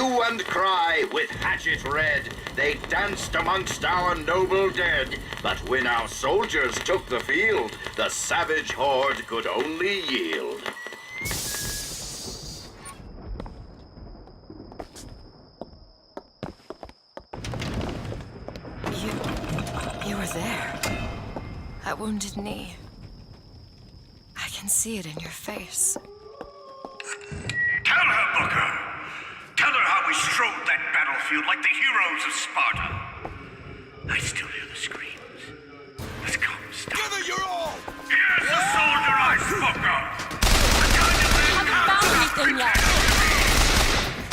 hue and cry with hatchet red. They danced amongst our noble dead. But when our soldiers took the field, the savage horde could only yield. You were there. That wounded knee. I can see it in your face. Tell her, Booker. Tell her how we strode that battlefield like the heroes of Sparta. I still hear the screams. Let's come, stop. Give it your all! Here's the soldier I spoke of. The kind of man Haven't found anything yet.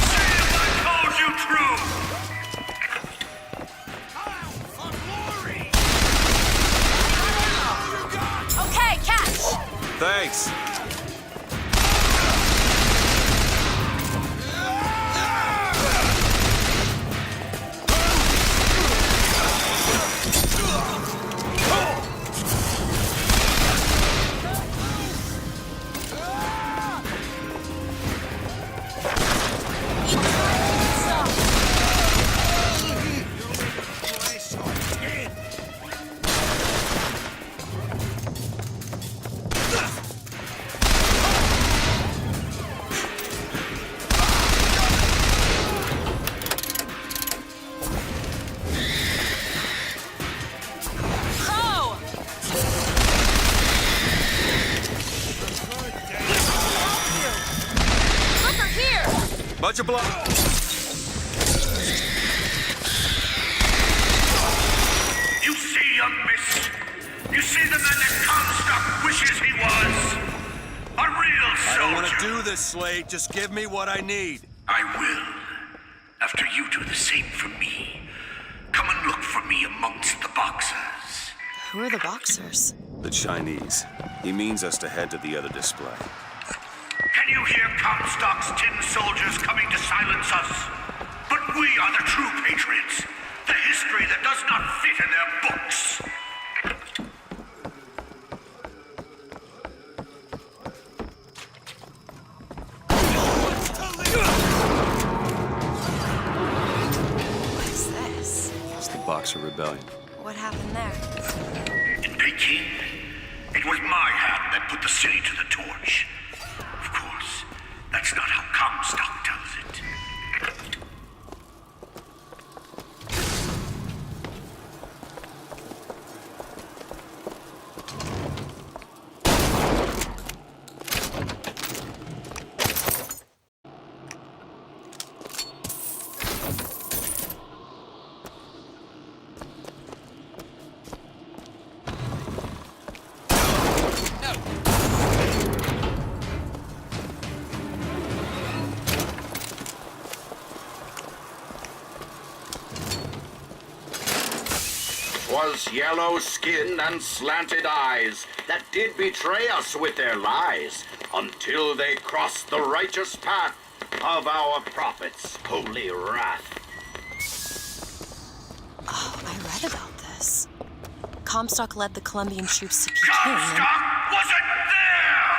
Say if I told you true. For glory! Okay, catch! Thanks. Much obliged. You see, young miss? You see the man that Comstock wishes he was? A real soldier. I don't want to do this, Slate. Just give me what I need. I will. After you do the same for me. Come and look for me amongst the boxers. Who are the boxers? The Chinese. He means us to head to the other display. Can you hear Comstock's tin soldiers coming to silence us? But we are the true patriots. The history that does not fit in their books. What is this? It's the Boxer Rebellion. What happened there? In Peking, it was my hand that put the city to the torch. Of course, that's not how Comstock tells it. Was yellow skin and slanted eyes that did betray us with their lies until they crossed the righteous path of our prophet's holy wrath. Oh, I read about this. Comstock led the Colombian troops to Peking and... Comstock wasn't there!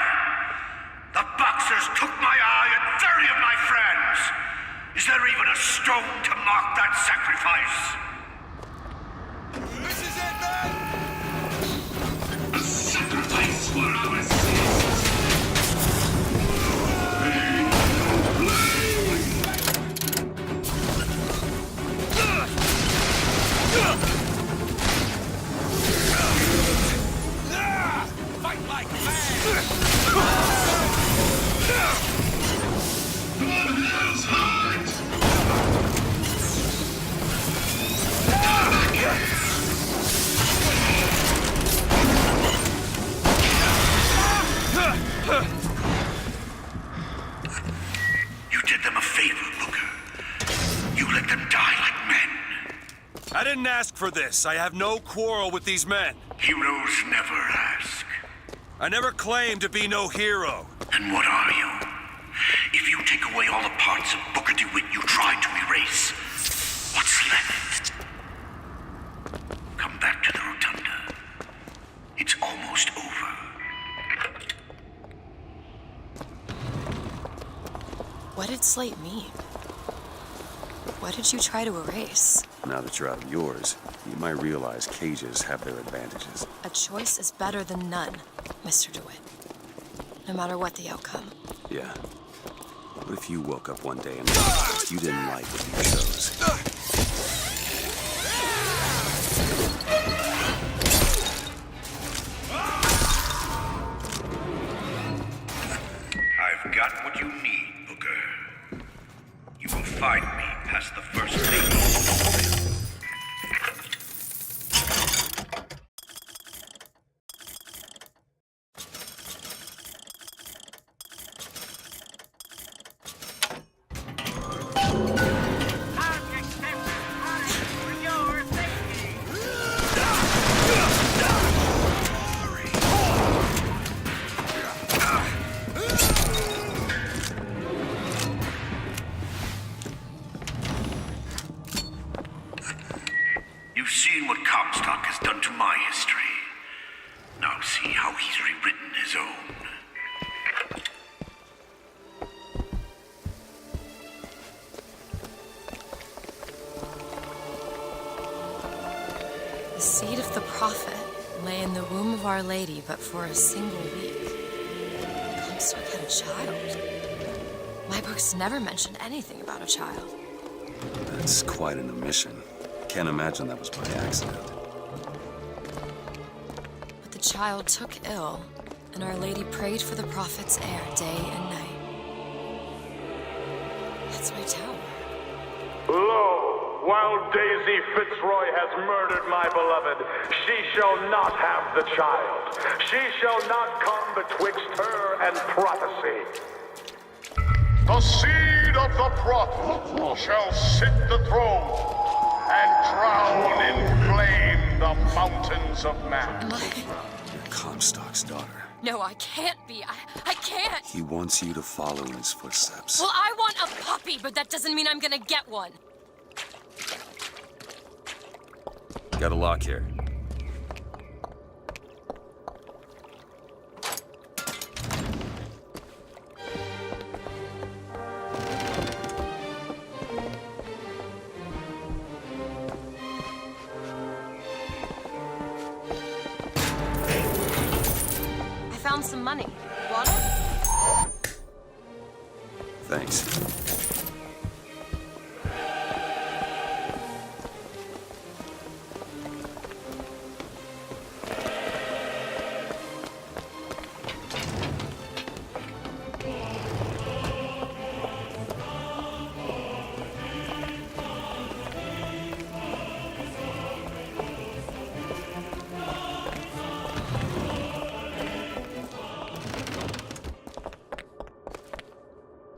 The boxers took my eye and 30 of my friends! Is there even a stone to mark that sacrifice? This is it, man! A sacrifice for our sins! Fight like mad! Bloodhound's heart! You did them a favor, Booker. You let them die like men. I didn't ask for this. I have no quarrel with these men. Heroes never ask. I never claimed to be no hero. And what are you? If you take away all the parts of Booker DeWitt you tried to erase, what's left? Come back to the rotunda. It's almost over. What did Slate mean? What did you try to erase? Now that you're out of yours, you might realize cages have their advantages. A choice is better than none, Mr. DeWitt. No matter what the outcome. Yeah. What if you woke up one day and realized you didn't like what you chose? I've got what you need, Booker. You will find me past the First Lady. You've seen what Comstock has done to my history. Now see how he's rewritten his own. The seed of the prophet lay in the womb of Our Lady, but for a single week. Comstock had a child. My books never mentioned anything about a child. That's quite an omission. Can't imagine that was by accident. But the child took ill, and Our Lady prayed for the prophet's heir day and night. That's my tower. Lo, while Daisy Fitzroy has murdered my beloved, she shall not have the child. She shall not come betwixt her and prophecy. The seed of the prophet shall sit the throne and drown in flame the mountains of man. You're Comstock's daughter. No, I can't be. I can't. He wants you to follow in his footsteps. Well, I want a puppy, but that doesn't mean I'm gonna get one. Got a lock here. I found some money. Want it? Thanks.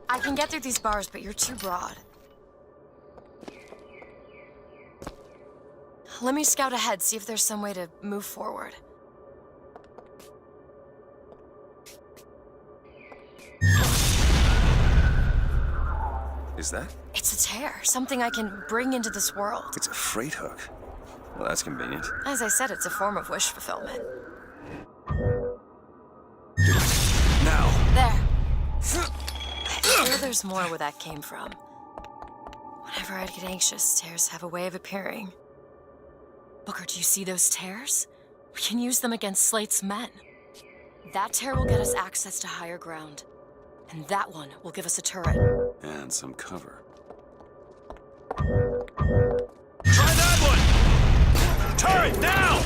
I can get through these bars, but you're too broad. Let me scout ahead, see if there's some way to move forward. Is that? It's a tear, something I can bring into this world. It's a freight hook. Well, that's convenient. As I said, it's a form of wish fulfillment. Now! There. I'm sure there's more where that came from. Whenever I'd get anxious, tears have a way of appearing. Booker, do you see those tears? We can use them against Slate's men. That tear will get us access to higher ground. And that one will give us a turret. And some cover. Try that one! Turret, now!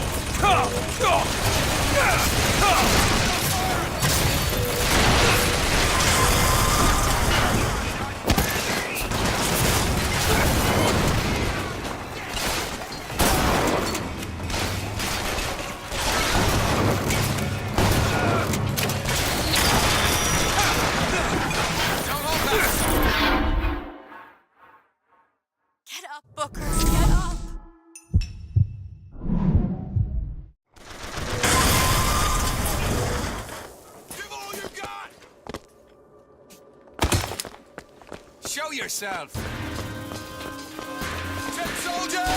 Get up, Booker! Get up! Give all you got! Show yourself! Tin soldier!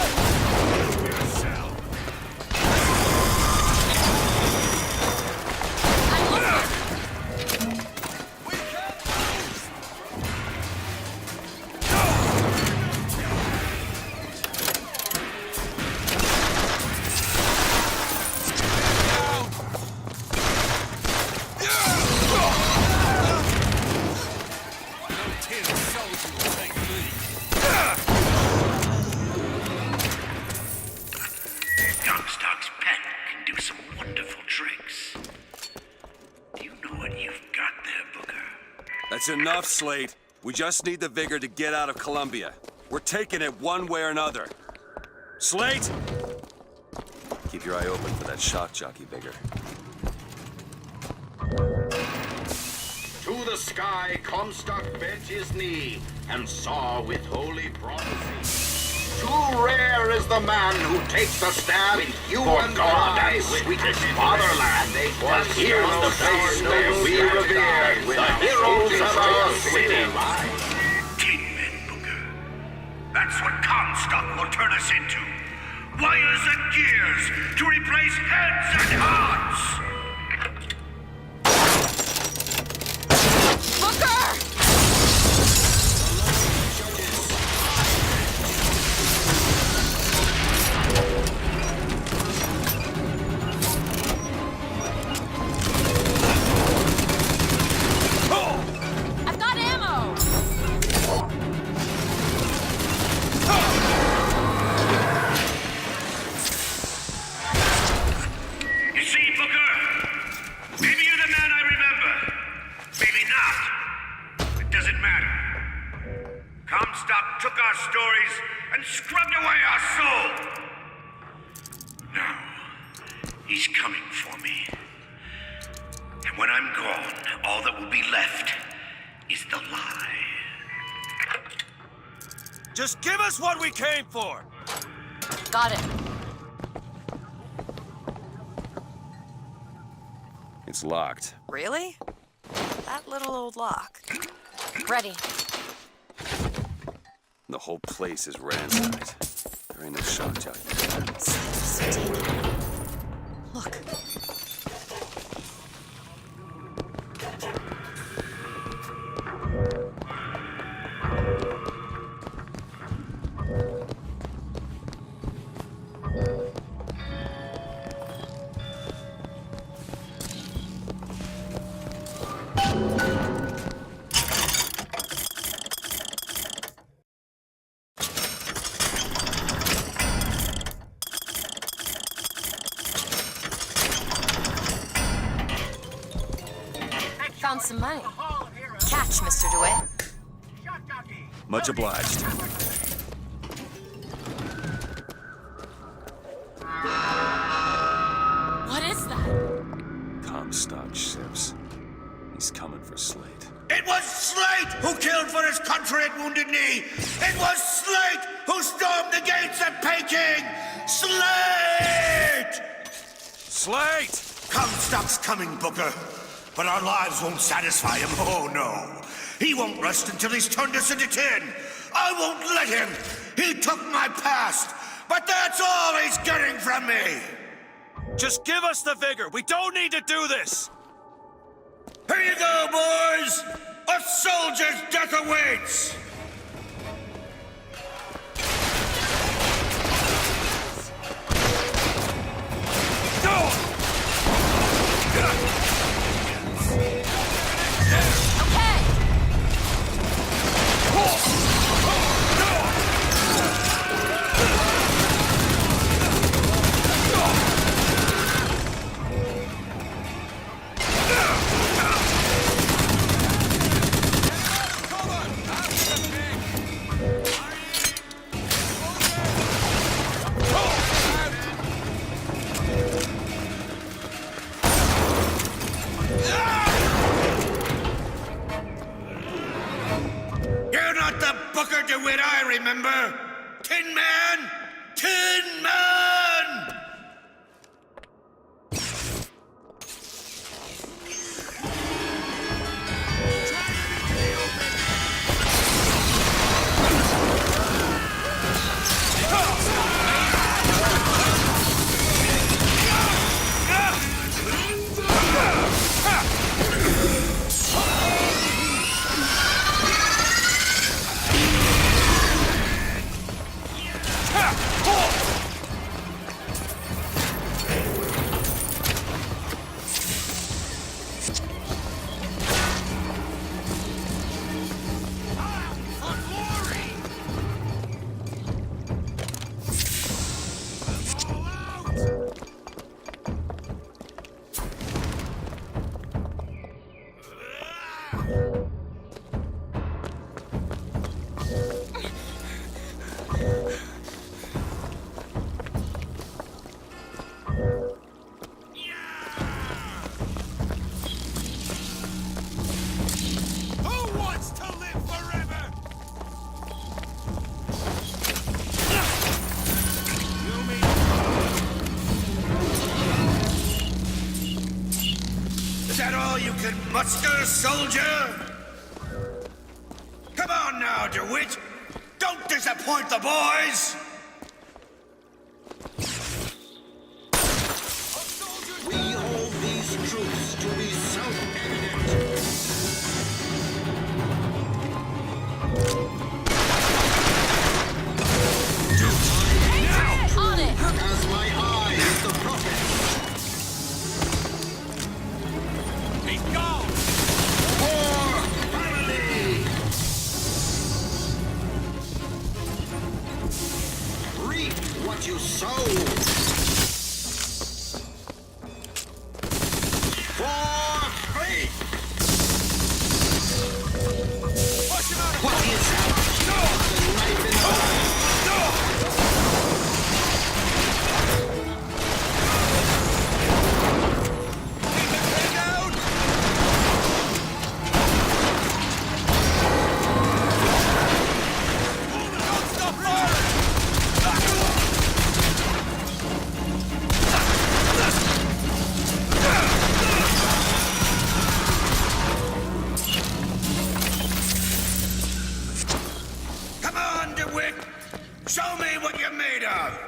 Yourself! We can't lose! That's enough, Slate. We just need the vigor to get out of Columbia. We're taking it one way or another. Slate! Keep your eye open for that shock jockey vigor. To the sky, Comstock bent his knee and saw with holy prophecy. Too rare is the man who takes a stab in human God and sweetest fatherland. Was here the place where we revere the heroes of our city. 10 men, Booker. That's what Comstock will turn us into. Wires and gears to replace heads and hearts. Booker! I've got ammo! You see, Booker? Maybe you're the man I remember. Maybe not. It doesn't matter. Comstock took our stories and scrubbed away our soul. Now, he's coming for me. And when I'm gone, all that will be left is the lie. Just give us what we came for! Got it. It's locked. Really? That little old lock. Ready. The whole place is ransacked. There ain't no shock jockey. So take it. Look. Found some money. Catch, Mr. DeWitt. Much obliged. What is that? Comstock ships. He's coming for Slate. It was Slate who killed for his country at Wounded Knee! It was Slate who stormed the gates at Peking! Slate! Slate! Comstock's coming, Booker. But our lives won't satisfy him. Oh, no. He won't rest until he's turned us into tin. I won't let him. He took my past. But that's all he's getting from me. Just give us the vigor! We don't need to do this! Here you go, boys. A soldier's death awaits. You're not the Booker DeWitt I remember. Tin Man! Tin Man! Is that all you can muster, soldier? Come on now, DeWitt! Don't disappoint the boys! We hold these truths to be self-evident. On it! As my eye is the prophet. Be gone! For family! Reap what you sow. For faith! Push him out of What is that? The knife in the Come on, DeWitt! Show me what you're made of!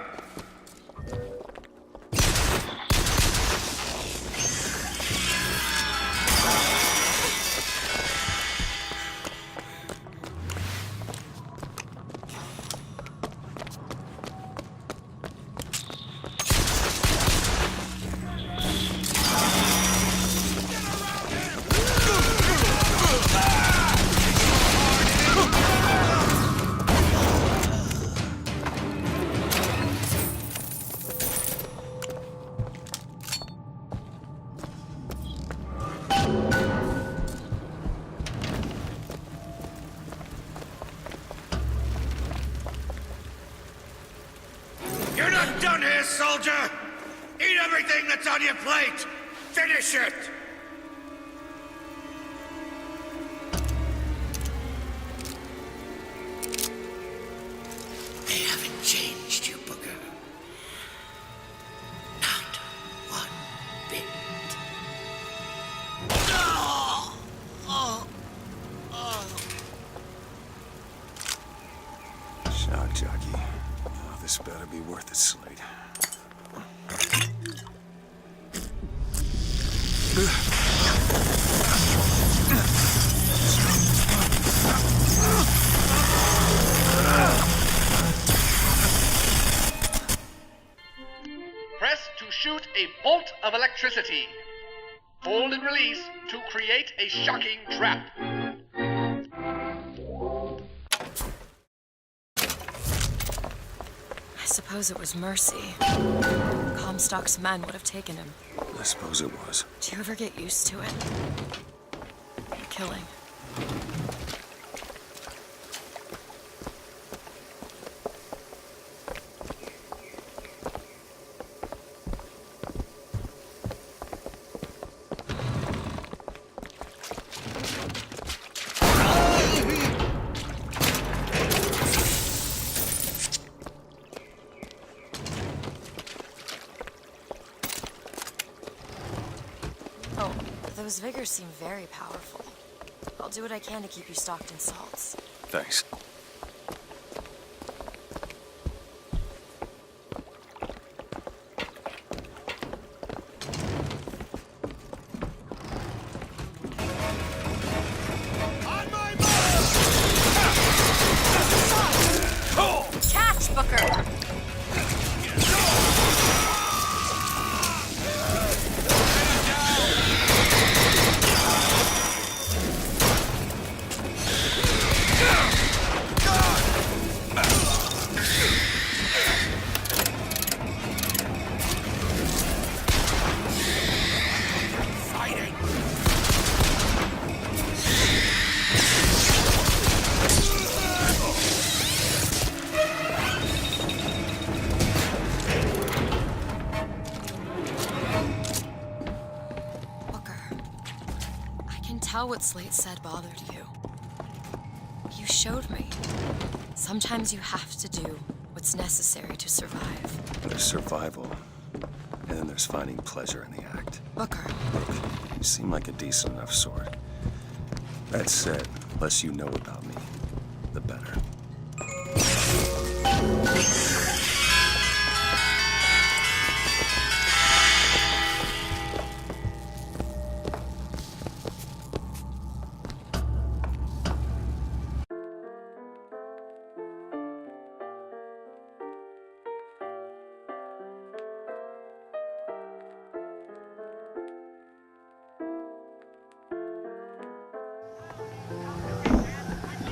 You're not done here, soldier! Eat everything that's on your plate! Finish it! They haven't changed you, Booker. Not one bit. Shock jockey. Oh, this better be worth it, Slate. Press to shoot a bolt of electricity. Hold and release to create a shocking trap. I suppose it was mercy. Comstock's men would have taken him. I suppose it was. Do you ever get used to it? Killing. Oh, those vigors seem very powerful. I'll do what I can to keep you stocked in salts. Thanks. Catch, Booker! Tell what Slate said bothered you. You showed me. Sometimes you have to do what's necessary to survive. There's survival, and then there's finding pleasure in the act. Booker. Look, seem like a decent enough sort. That said, the less you know about me, the better.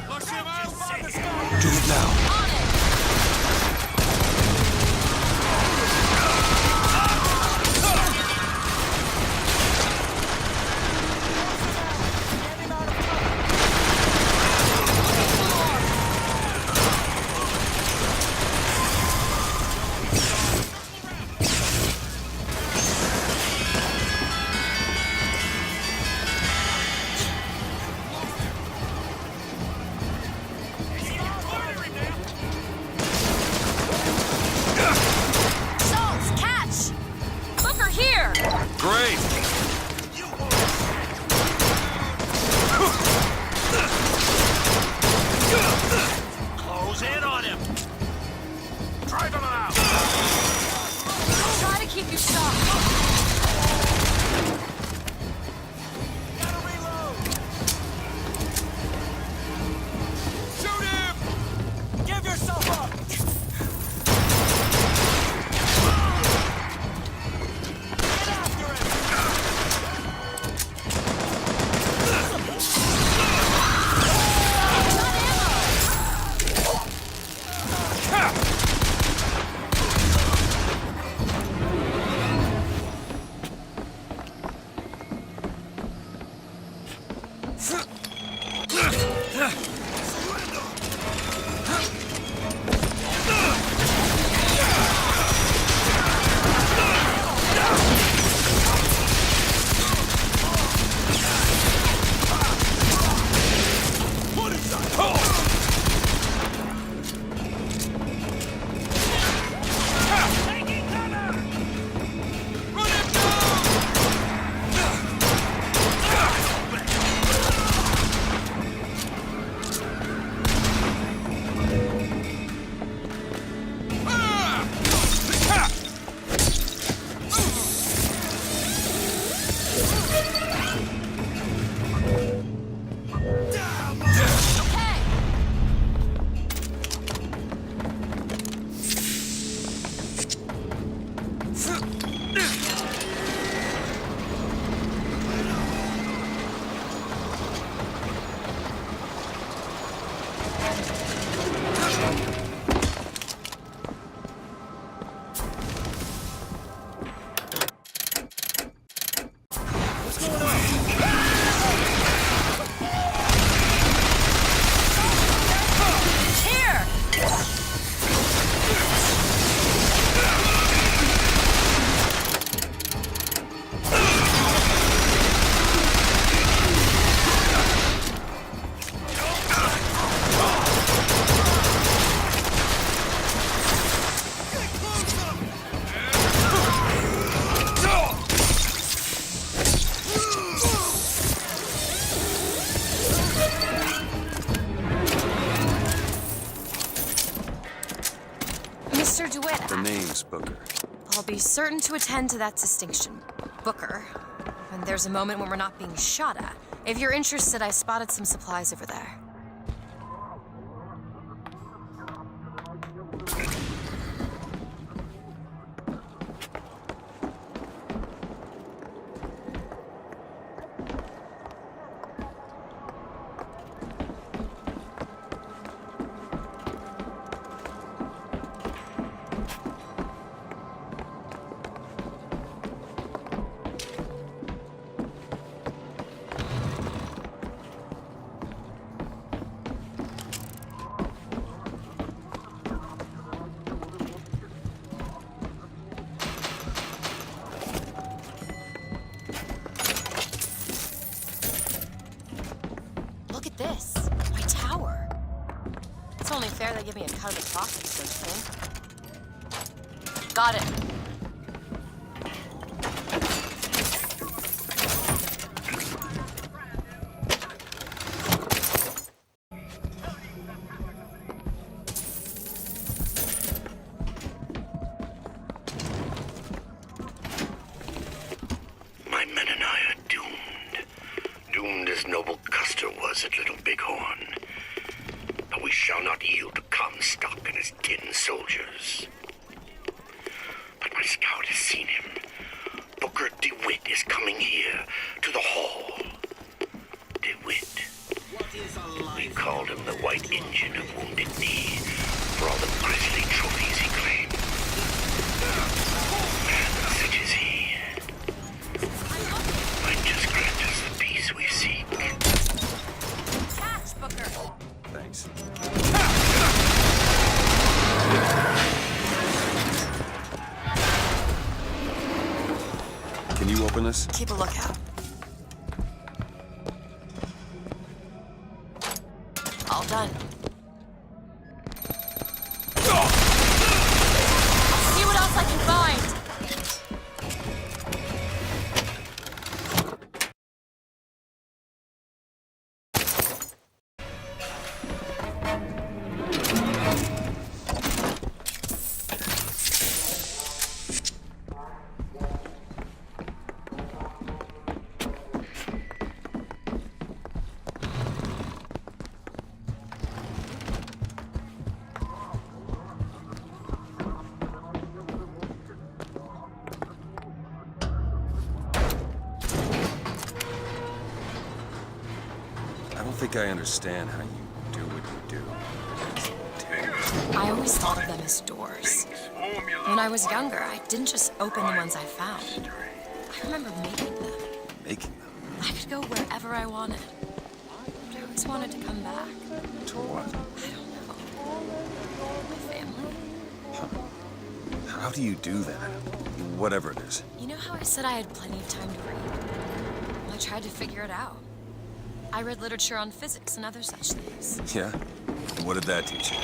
Push him out! Do it now. Schultz, catch! Booker, here! Great! Close in on him! Drive him out! I'll try to keep you stopped. Gotta reload! Shoot him! Give yourself up! Get after him! Taking cover! Run him down! Okay. Here! Mr. DeWitt, The name's Booker. I'll be certain to attend to that distinction. Booker. When there's a moment when we're not being shot at. If you're interested, I spotted some supplies over there. Look at this. My tower. It's only fair they give me a cut of the profits, don't you think? Got it. noble Custer was at Little Bighorn. But we shall not yield to Comstock and his 10 soldiers. But my scout has seen him. Booker DeWitt is coming here to the hall. DeWitt. We called him the White Injun of Wounded Knee for all the grisly trophies he claimed. Man such as he might just grant us the peace we seek. Catch, Booker! Thanks. Can you open this? Keep a lookout. All done. I'll see what else I can find. I don't think I understand how you do what you do. I always thought of them as doors. When I was younger, I didn't just open the ones I found. I remember making them. Making them? I could go wherever I wanted. But I always wanted to come back. To what? I don't know. My family? How do you do that? Whatever it is. You know how I said I had plenty of time to read? Well, I tried to figure it out. I read literature on physics and other such things. Yeah? What did that teach you?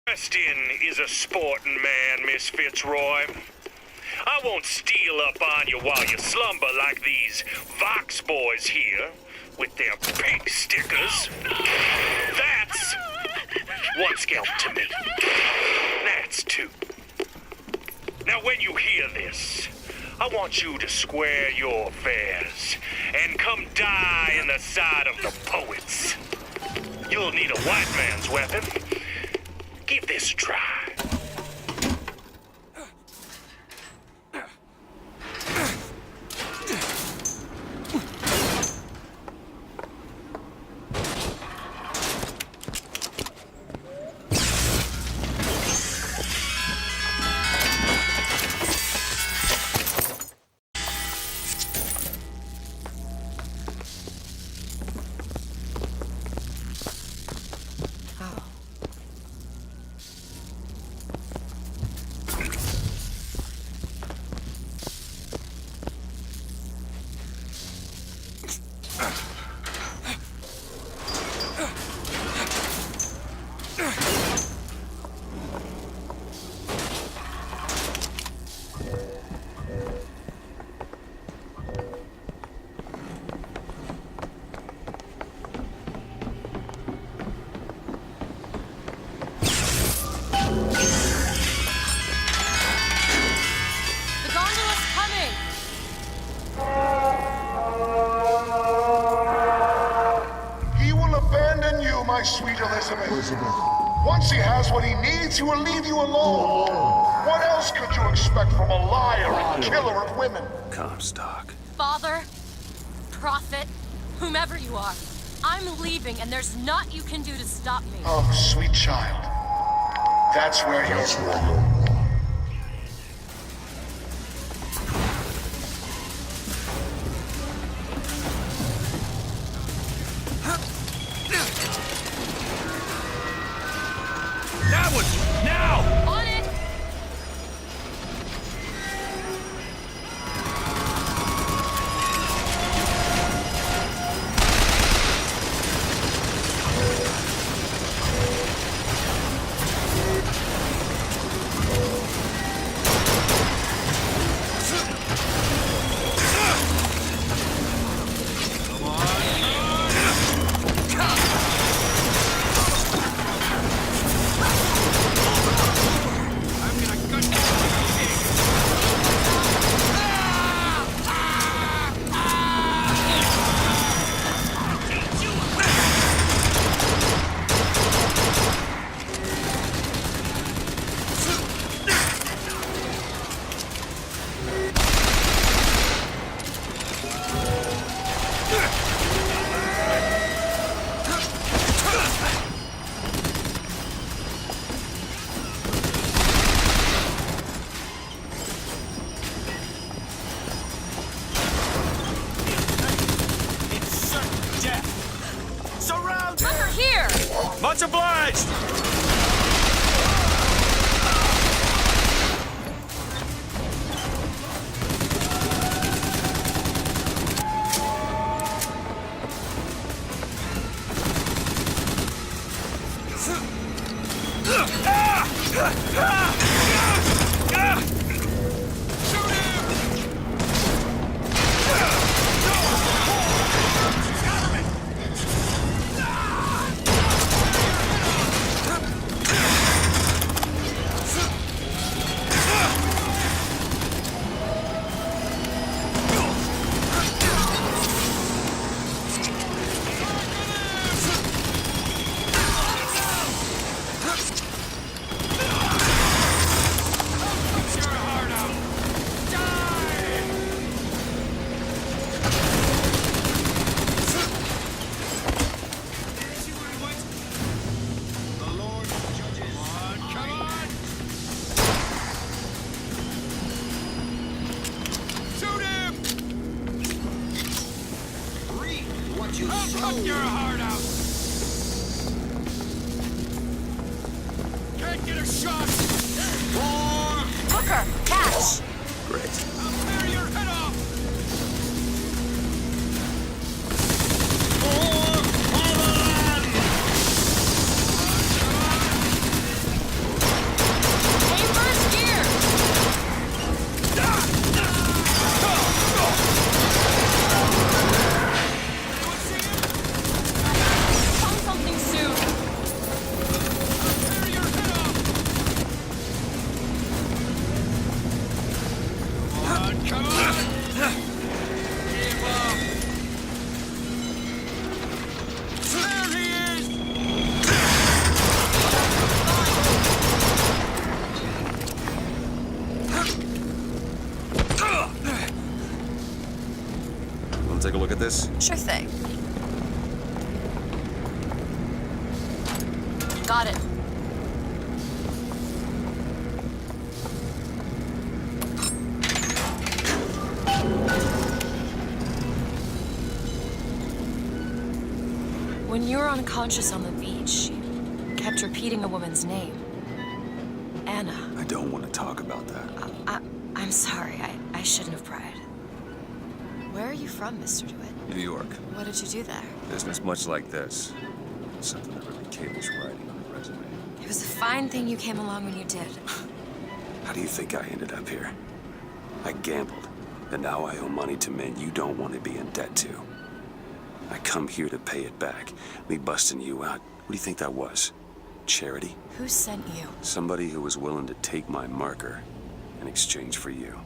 Preston is a sporting man, Miss Fitzroy. I won't steal up on you while you slumber like these Vox boys here with their pink stickers. That's one scalp to me. That's 2. Now, when you hear this, I want you to square your affairs and come die in the side of the poets. You'll need a white man's weapon. Give this a try. Sweet Elizabeth. Once he has what he needs, he will leave you alone. What else could you expect from a liar and killer of women? Comstock. Father, prophet, whomever you are, I'm leaving and there's naught you can do to stop me. Oh, sweet child. That's where you're wrong. Engaged! Cut your heart out! Can't get a shot! Booker, catch! Great. I'll tear your head off! Aim first gear! Find something soon! Tear your head off! Come on! Give up! There he is! Want to take a look at this? Sure thing. Got it. When you were unconscious on the beach, you kept repeating a woman's name. Anna. I don't want to talk about that. I'm sorry. I shouldn't have pried. Where are you from, Mr. DeWitt? New York. What did you do there? Business much like this. Something that really Kaylee's writing on the resume. It was a fine thing you came along when you did. How do you think I ended up here? I gambled, and now I owe money to men you don't want to be in debt to. I come here to pay it back. Me busting you out, what do you think that was? Charity? Who sent you? Somebody who was willing to take my marker in exchange for you.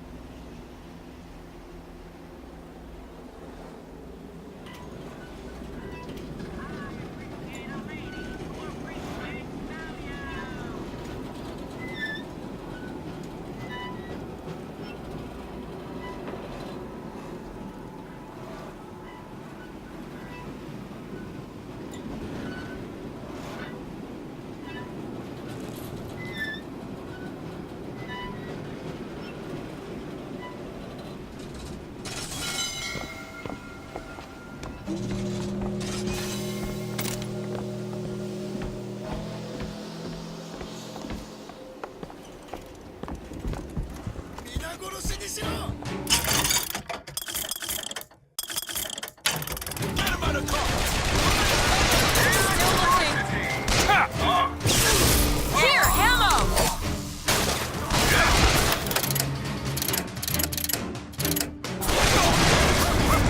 Here, ammo!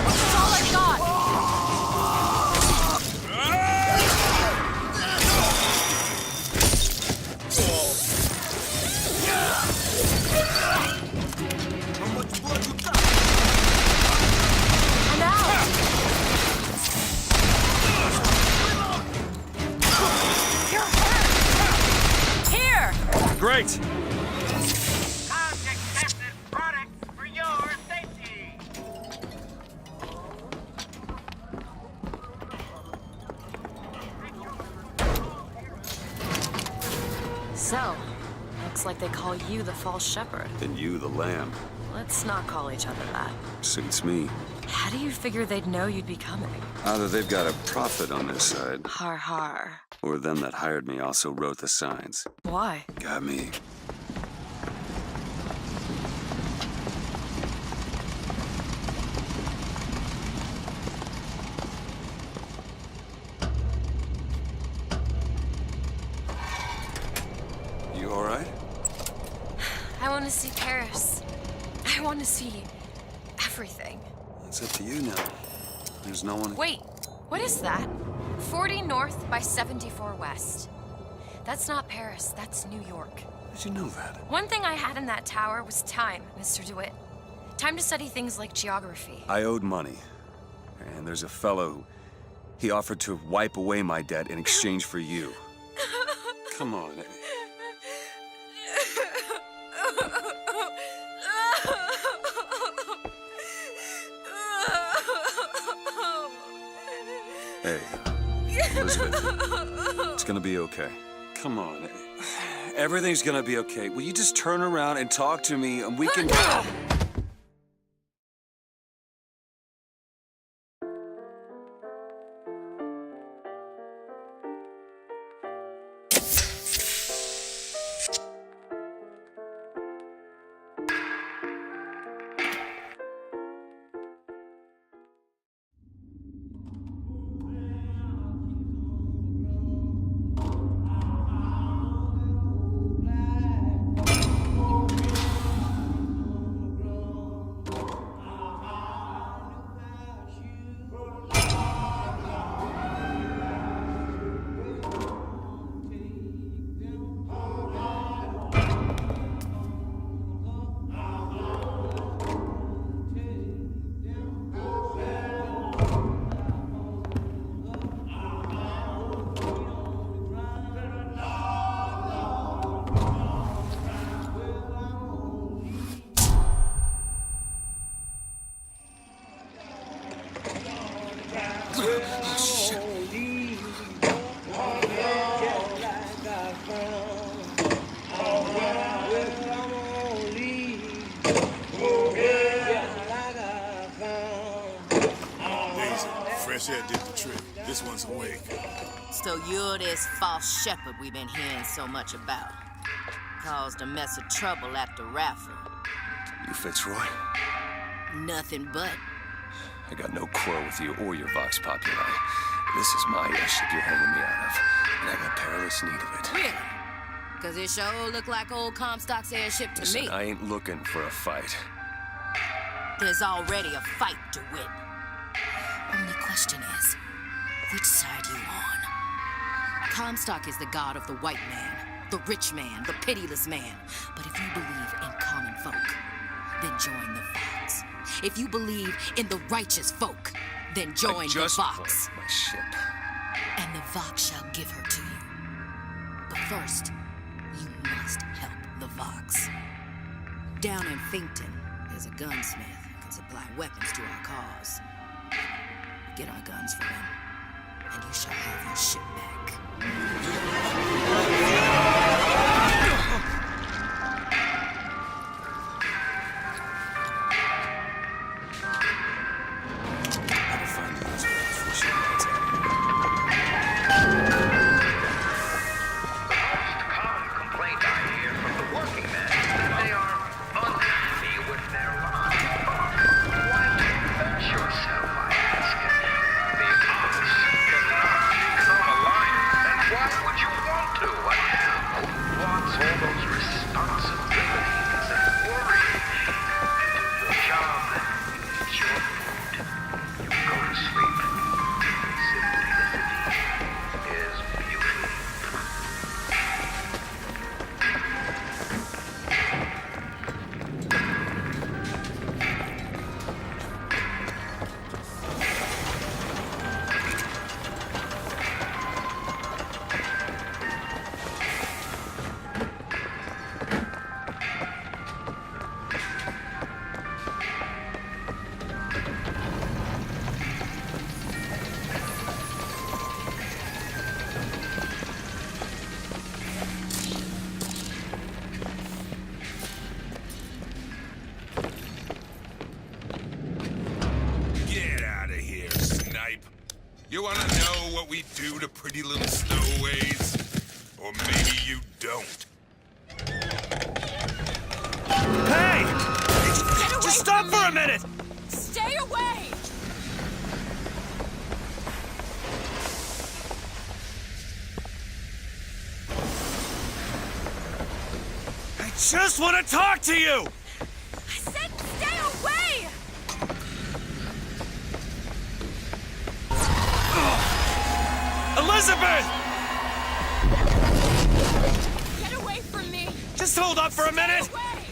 That's all I got! I'm out! You're hurt! Here! Great! Accepted products for your safety! So, looks like they call you the false shepherd. And you, the lamb. Let's not call each other that. Suits me. How do you figure they'd know you'd be coming? Either they've got a prophet on their side, Har har. or them that hired me also wrote the signs. Why? Got me. You all right? I want to see Paris. I want to see everything. It's up to you now. There's no one... Wait, what is that? 40 north by 74 west. That's not Paris, that's New York. How'd you know that? One thing I had in that tower was time, Mr. DeWitt. Time to study things like geography. I owed money. And there's a fellow... He offered to wipe away my debt in exchange for you. Come on. Hey, Elizabeth, it's gonna be okay. Come on. Everything's gonna be okay. Will you just turn around and talk to me and we can... Fresh air did the trick. This one's awake. So you're this false shepherd we've been hearing so much about. Caused a mess of trouble at the raffle. You Fitzroy? Nothing but. I got no quarrel with you or your Vox Populi. This is my airship you're hanging me out of, and I got perilous need of it. Really? Because it sure look like old Comstock's airship to Listen, me. I ain't looking for a fight. There's already a fight to win. Only question is, which side you on? Comstock is the god of the white man, the rich man, the pitiless man. But if you believe in common folk, then join the Vox. If you believe in the righteous folk, then join the Vox. My ship. And the Vox shall give her to you. But first, you must help the Vox. Down in Finkton, there's a gunsmith who can supply weapons to our cause. Get our guns from him, and you shall have your ship back. Gotta find Elizabeth before she gets out. Common complaint I hear from the working men. They are unhappy with their lives. Why do you fetch yourself, I ask? The Vox cannot become a lion. And why would you want to? what we do to pretty little stowaways? Or maybe you don't. Hey! Just stop for a minute! Stay away! I just want to talk to you! I said stay away! Elizabeth! Get away from me! Just hold up for a minute! Stay away!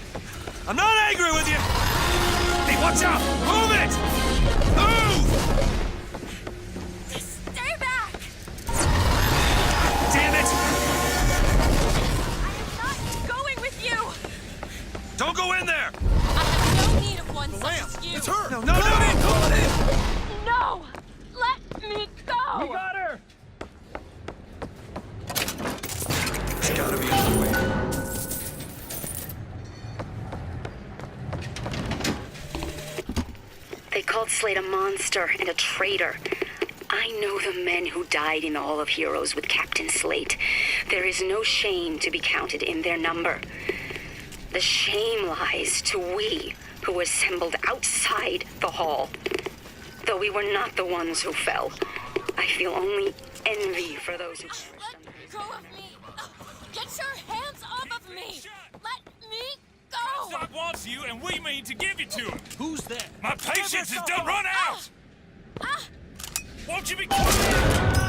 I'm not angry with you! Hey, watch out! Move it! Move! Just stay back! Damn it! I am not going with you! Don't go in there! I have no need of one such as you! It's her! No, no, no! Call it in! No! Let me go! We got her! It's gotta be on the way. They called Slate a monster and a traitor. I know the men who died in the Hall of Heroes with Captain Slate. There is no shame to be counted in their number. The shame lies to we who were assembled outside the hall. Though we were not the ones who fell, I feel only envy for those who perished. Let go of me! Get your hands off of me! Let me go! Doc wants you, and we mean to give you to him. Who's that? My patience is done run out! Ah! Won't you be quiet?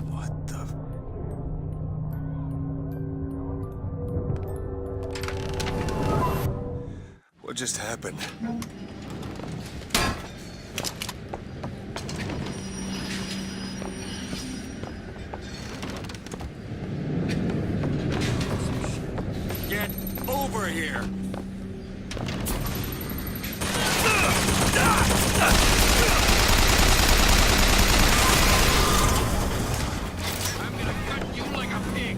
What the... What just happened? Get over here! I'm gonna cut you like a pig!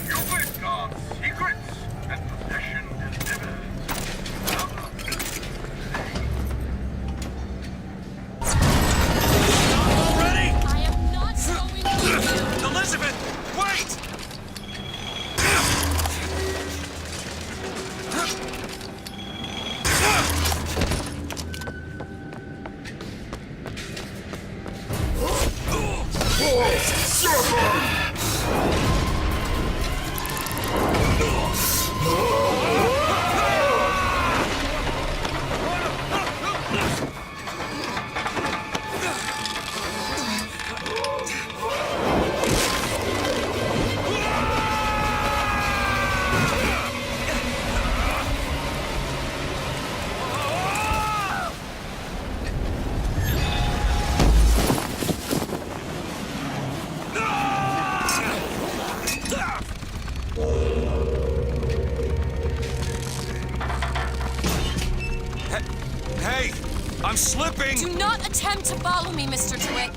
You will guard secrets and possession delivered. Ready? I am not going with you! Elizabeth, wait! Hey! I'm slipping! Do not attempt to follow me, Mr. DeWitt.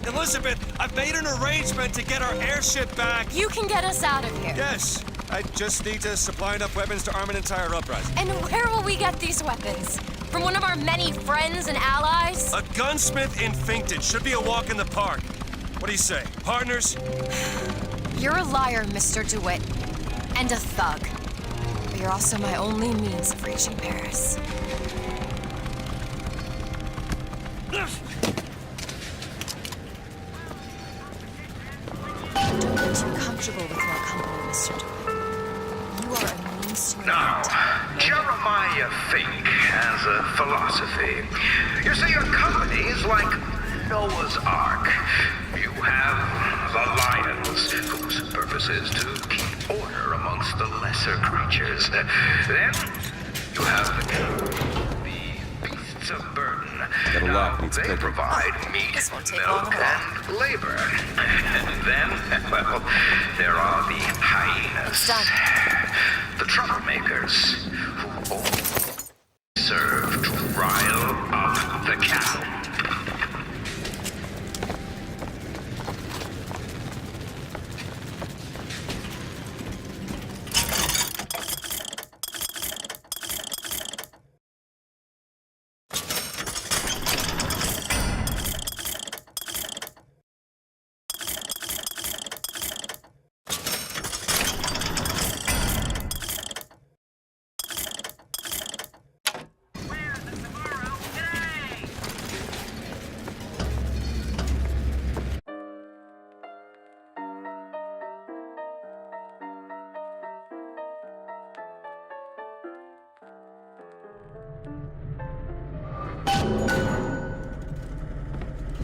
Elizabeth, I've made an arrangement to get our airship back. You can get us out of here. Yes. I just need to supply enough weapons to arm an entire uprising. And where will we get these weapons? From one of our many friends and allies? A gunsmith in Finkton should be a walk in the park. What do you say, partners? You're a liar, Mr. DeWitt. And a thug. But you're also my only means of reaching Paris. Don't get too comfortable with my company, Mr. DeWitt. You are a means to an Now, end. Jeremiah Fink has a philosophy. You see, your company is like Noah's Ark. You have the lions, whose purpose is to keep order amongst the lesser creatures. Then, you have the beasts of burden. Got a lot, Now, needs they paper. provide meat, This won't take long milk, at and labor. And then, well, there are the hyenas. It's done. The troublemakers who only serve to rile up the cattle.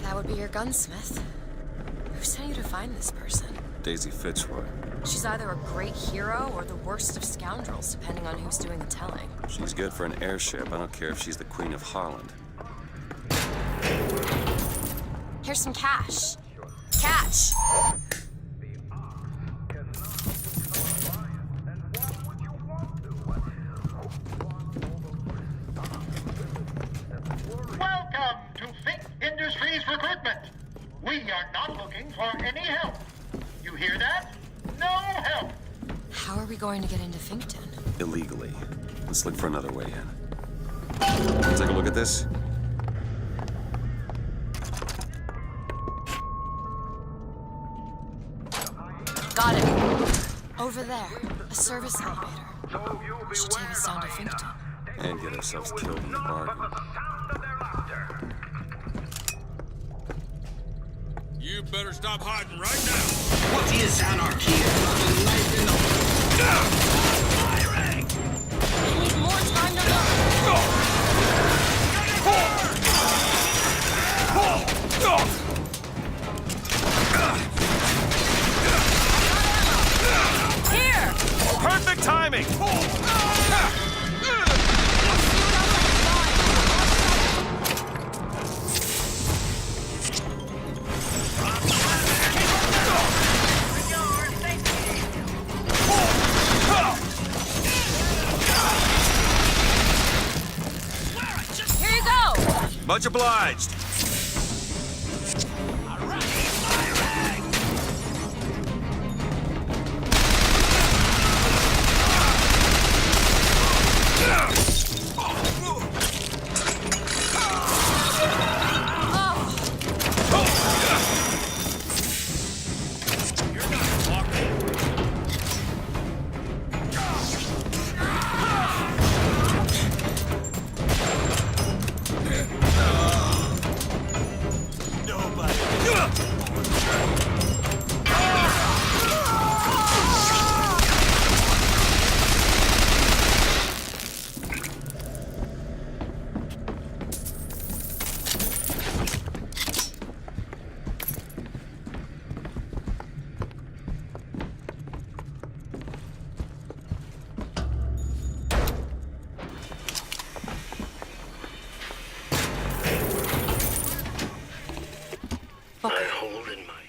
That would be your gunsmith. Who sent you to find this person? Daisy Fitzroy. She's either a great hero or the worst of scoundrels, depending on who's doing the telling. She's good for an airship. I don't care if she's the Queen of Holland. Here's some cash. Catch! Welcome to Fink Industries Recruitment. We are not looking for any help. You hear that? No help. How are we going to get into Finkton? Illegally. Let's look for another way in. Take a look at this. Got it. Over there. A service elevator. Should take us down to Finkton. And get ourselves killed in the bargain. You better stop hiding right now. What is anarchy if not a knife in the... We need more time to look. Here! Perfect timing! Here you go! Much obliged.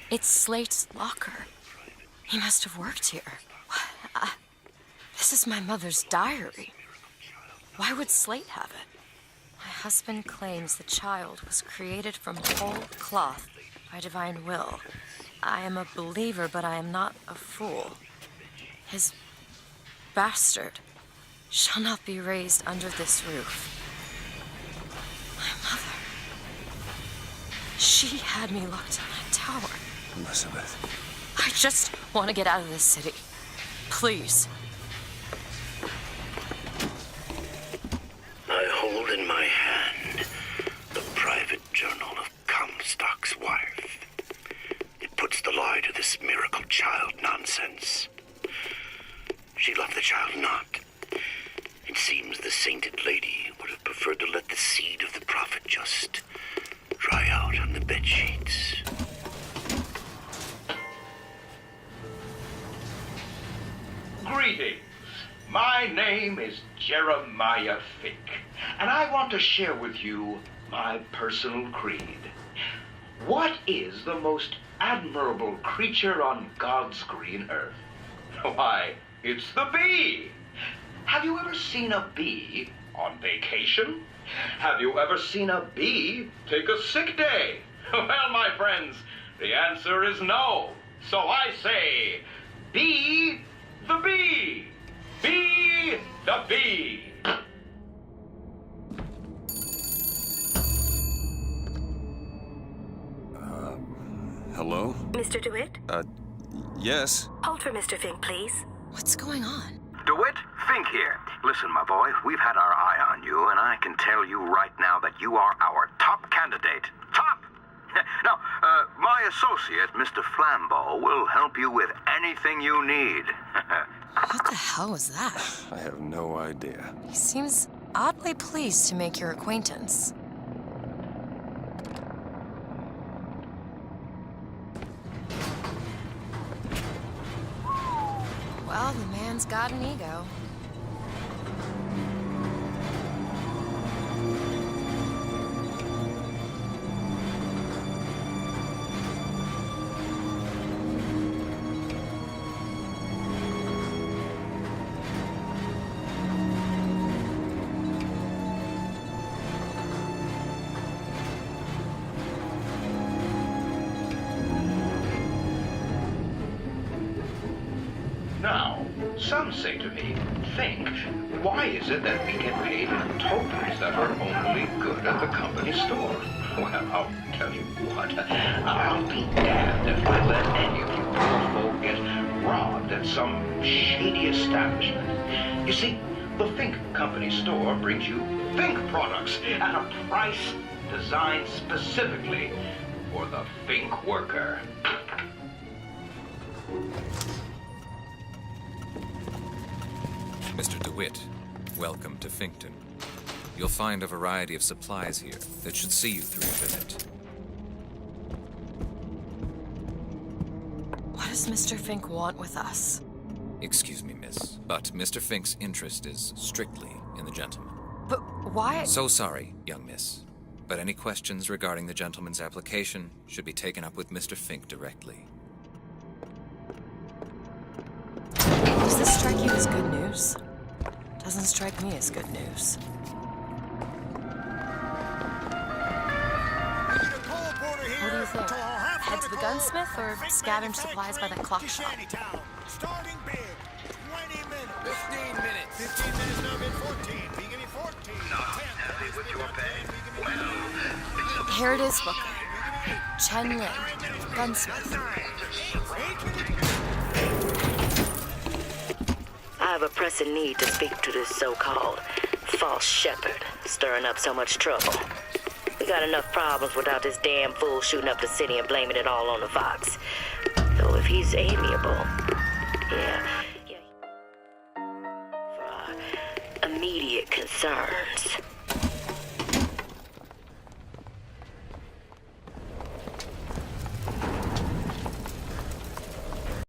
It's Slate's locker. He must have worked here. This is my mother's diary. Why would Slate have it? My husband claims the child was created from whole cloth by divine will. I am a believer, but I am not a fool. His bastard shall not be raised under this roof. My mother. She had me locked in that tower. Elizabeth. I just want to get out of this city. Please. I hold in my hand the private journal of Comstock's wife. It puts the lie to this miracle child nonsense. She loved the child not. It seems the sainted lady would have preferred to let the seed of the prophet just dry out on the bedsheets. Greetings. My name is Jeremiah Fink, and I want to share with you my personal creed. What is the most admirable creature on God's green earth? Why, it's the bee. Have you ever seen a bee on vacation? Have you ever seen a bee take a sick day? Well, my friends, the answer is no. So I say, be the bee. Be the bee. Hello? Mr. DeWitt? Yes? Hold for Mr. Fink, please. What's going on? DeWitt, Fink here. Listen, my boy, we've had our eye on you, and I can tell you right now that you are our top candidate. Top! Now, my associate, Mr. Flambeau, will help you with anything you need. What the hell was that? I have no idea. He seems oddly pleased to make your acquaintance. Well, the man's got an ego. Now, some say to me, Fink, why is it that we get paid in tokens that are only good at the company store? Well, I'll tell you what, I'll be damned if I let any of you poor folk get robbed at some shady establishment. You see, the Fink Company store brings you Fink products at a price designed specifically for the Fink worker. Mr. DeWitt, welcome to Finkton. You'll find a variety of supplies here that should see you through your visit. What does Mr. Fink want with us? Excuse me, miss, but Mr. Fink's interest is strictly in the gentleman. But why? So sorry, young miss, but any questions regarding the gentleman's application should be taken up with Mr. Fink directly. Does this strike you as good news? Doesn't strike me as good news. What do you think? Head to the gunsmith or scavenge supplies by that clock shop? Starting bid. 20 minutes. 15 minutes. 15 minutes now been 14. Beginning 14. Not happy with your pay? Well, Here it is, Booker. Chen Lin, gunsmith. I have a pressing need to speak to this so-called false shepherd, stirring up so much trouble. We got enough problems without this damn fool shooting up the city and blaming it all on the Fox. Though if he's amiable, yeah. For our immediate concerns.